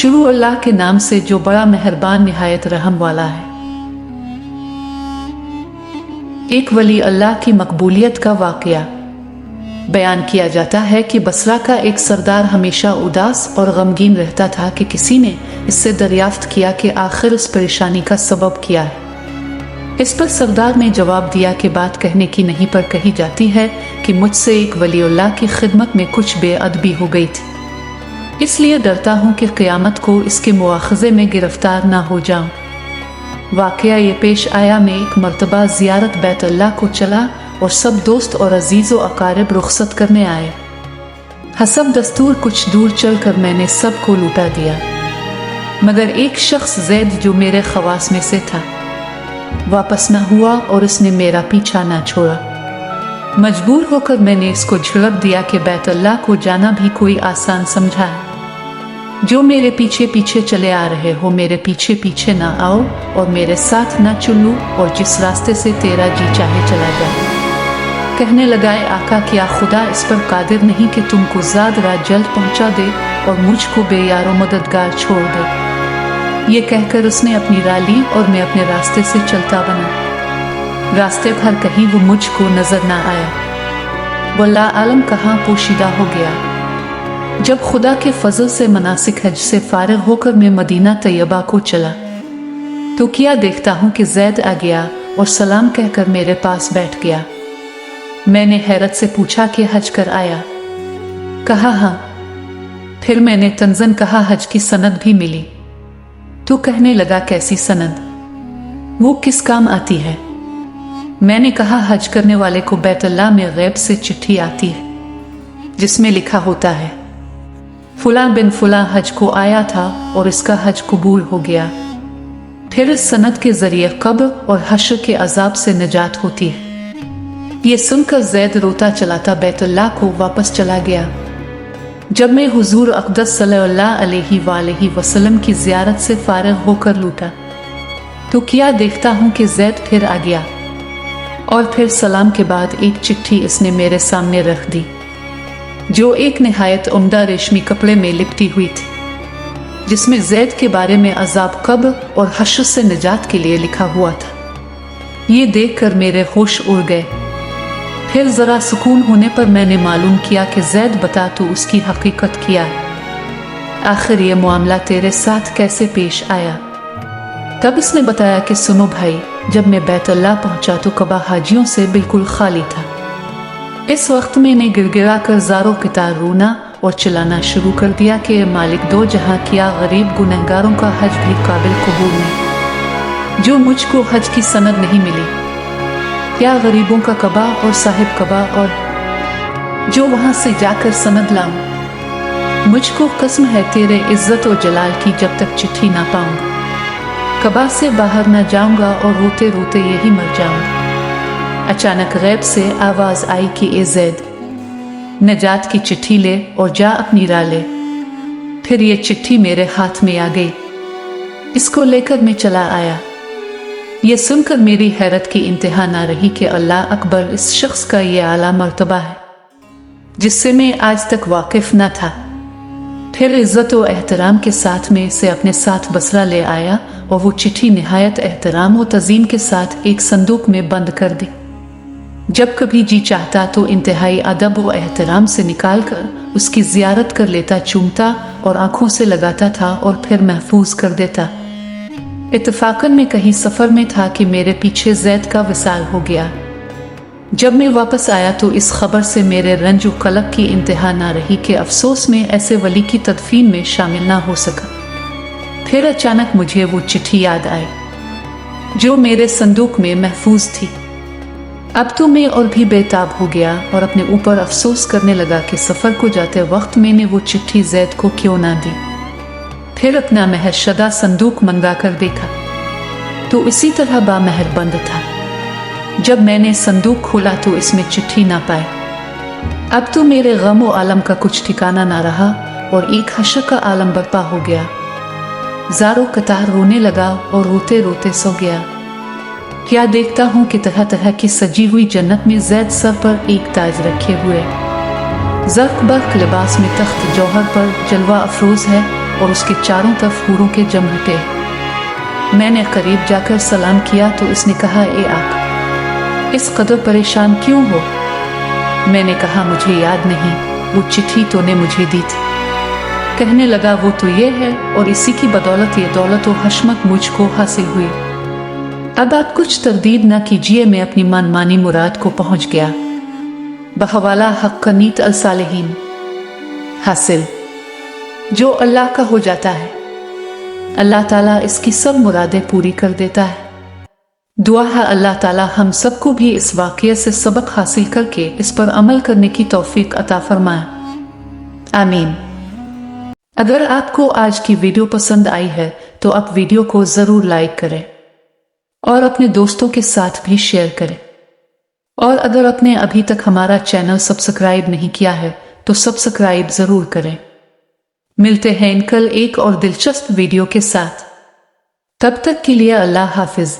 शुरू अल्लाह के नाम से जो बड़ा मेहरबान निहायत रहम वाला है। एक वली अल्लाह की मकबूलियत का वाकया बयान किया जाता है कि बसरा का एक सरदार हमेशा उदास और गमगीन रहता था कि किसी ने इससे दरियाफ्त किया कि आखिर उस परेशानी का सबब क्या है। इस पर सरदार ने जवाब दिया कि बात कहने की नहीं पर कही जाती है कि मुझसे एक वलीउल्लाह की खिदमत में कुछ बेअदबी हो गई थी, इसलिए डरता हूँ कि क़यामत को इसके मुआखज़े में गिरफ्तार ना हो जाऊँ। वाक़या ये पेश आया, मैं एक मरतबा ज़ियारत बैतुल्लाह को चला और सब दोस्त और अजीज़ व अकारिब रुखसत करने आए। हसब दस्तूर कुछ दूर चलकर मैंने सब को लूटा दिया, मगर एक शख्स ज़ैद जो मेरे खवास में से था वापस न हुआ और उसने मेरा पीछा न छोड़ा। मजबूर होकर मैंने इसको झड़प दिया कि बैतुल्लाह को जाना भी कोई आसान समझा है। जो मेरे पीछे पीछे चले आ रहे हो, मेरे पीछे पीछे ना आओ और मेरे साथ ना चलो, और जिस रास्ते से तेरा जी चाहे चला जाए। कहने लगाए, आका क्या खुदा इस पर कादिर नहीं कि तुमको ज़ाद रात जल्द पहुंचा दे और मुझको बेयारो मददगार छोड़ दे। ये कहकर उसने अपनी राह ली और मैं अपने रास्ते से चलता बना। रास्ते भर कहीं वो मुझको नजर ना आया। वल्लाह आलम कहाँ पोशीदा हो गया। जब खुदा के फजल से मनासिक हज से फारिग होकर मैं मदीना तैयबा को चला तो क्या देखता हूँ कि ज़ैद आ गया और सलाम कहकर मेरे पास बैठ गया। मैंने हैरत से पूछा कि हज कर आया? कहा हाँ। फिर मैंने तंजन कहा, हज की सनद भी मिली? तो कहने लगा, कैसी सनद? वो किस काम आती है? मैंने कहा, हज करने वाले को बैतुल्लाह में गैब से चिट्ठी आती है जिसमें लिखा होता है फुला बिन फुला हज को आया था और इसका हज कबूल हो गया। फिर इस सनद के जरिए कब्र और हश्र के अजाब से निजात होती है। ये सुनकर ज़ैद रोता चलाता बैतुल्लाह को वापस चला गया। जब मैं हुजूर अक़दस सल्लल्लाहु अलैहि वसल्लम की ज़ियारत से फारिग होकर लूटा तो क्या देखता हूँ कि ज़ैद फिर आ गया और फिर सलाम के बाद एक चिट्ठी इसने मेरे सामने रख दी जो एक निहायत उम्दा रेशमी कपड़े में लिपटी हुई थी, जिसमें ज़ैद के बारे में अजाब कब्र और हश्र से निजात के लिए लिखा हुआ था। ये देखकर मेरे होश उड़ गए। फिर ज़रा सुकून होने पर मैंने मालूम किया कि ज़ैद बता तो उसकी हकीकत क्या है, आखिर ये मामला तेरे साथ कैसे पेश आया। तब इसने बताया कि सुनो भाई, जब मैं बैतुल्लाह पहुंचा तो कबा हाजियों से बिल्कुल खाली था। इस वक्त मैंने गिड़गिड़ा कर ज़ारो कितार रोना और चिल्लाना शुरू कर दिया कि मालिक दो जहां, किया गरीब गुनहगारों का हज भी काबिल कबूल नहीं, जो मुझको हज की सनद नहीं मिली। क्या गरीबों का कबा और साहिब कबा और जो वहां से जाकर सनद लाऊं। मुझको कसम है तेरे इज्जत और जलाल की, जब तक चिट्ठी ना पाऊंगा कबा से बाहर ना जाऊंगा और रोते रोते यही मर जाऊंगा। अचानक गैब से आवाज आई कि ए ज़ैद, नजात की चिट्ठी ले और जा अपनी राह ले। फिर ये चिट्ठी मेरे हाथ में आ गई। इसको लेकर मैं चला आया। ये सुनकर मेरी हैरत की इंतहा ना रही कि अल्लाह अकबर, इस शख्स का ये आला मर्तबा है जिससे मैं आज तक वाकिफ न था। फिर इज्जत व एहतराम के साथ में इसे अपने साथ बसरा ले आया और वो चिट्ठी निहायत एहतराम व तज़ीम के साथ एक संदूक में बंद कर दी। जब कभी जी चाहता तो इंतहाई अदब व एहतराम से निकाल कर उसकी ज़ियारत कर लेता, चूमता और आंखों से लगाता था और फिर महफूज कर देता। इत्तफाकन में कहीं सफ़र में था कि मेरे पीछे ज़ैद का विसाल हो गया। जब मैं वापस आया तो इस खबर से मेरे रंज व कलक की इंतहा ना रही कि अफसोस में ऐसे वली की तदफीन में शामिल ना हो सका। फिर अचानक मुझे वो चिट्ठी याद आई जो मेरे संदूक में महफूज थी। अब तो मैं और भी बेताब हो गया और अपने ऊपर अफसोस करने लगा कि सफ़र को जाते वक्त मैंने वो चिट्ठी ज़ैद को क्यों ना दी। फिर अपना महशदा संदूक मंगा कर देखा तो इसी तरह बामहर बंद था। जब मैंने संदूक खोला तो इसमें चिट्ठी ना पाई। अब तो मेरे गम व आलम का कुछ ठिकाना ना रहा और एक हश्र का आलम बर्पा हो गया। ज़ारो कतार रोने लगा और रोते रोते सो गया। क्या देखता हूँ कि तरह तरह की सजी हुई जन्नत में ज़ैद सर पर एक ताज रखे हुए, ज़र्क बर्क लिबास में तख्त जौहर पर जलवा अफरोज है और उसके चारों तरफ हूरों के जमघटे। मैंने करीब जाकर सलाम किया तो उसने कहा, ए आका, इस कदर परेशान क्यों हो? मैंने कहा, मुझे याद नहीं, वो चिट्ठी तूने मुझे दी थी। कहने लगा, वो तो ये है और इसी की बदौलत ये दौलत और हशमत मुझको हासिल हुई। अब आप कुछ तरदीद न कीजिए, मैं अपनी मनमानी मुराद को पहुंच गया। बहवाला हक़्क़नीत अल सालिहीन हासिल। जो अल्लाह का हो जाता है, अल्लाह ताला इसकी सब मुरादें पूरी कर देता है। दुआ है अल्लाह ताला हम सबको भी इस वाक़ये से सबक हासिल करके इस पर अमल करने की तौफीक अता फरमाए, आमीन। अगर आपको आज की वीडियो पसंद आई है तो आप वीडियो को ज़रूर लाइक करें और अपने दोस्तों के साथ भी शेयर करें। और अगर आपने अभी तक हमारा चैनल सब्सक्राइब नहीं किया है तो सब्सक्राइब ज़रूर करें। मिलते हैं कल एक और दिलचस्प वीडियो के साथ। तब तक के लिए अल्लाह हाफिज।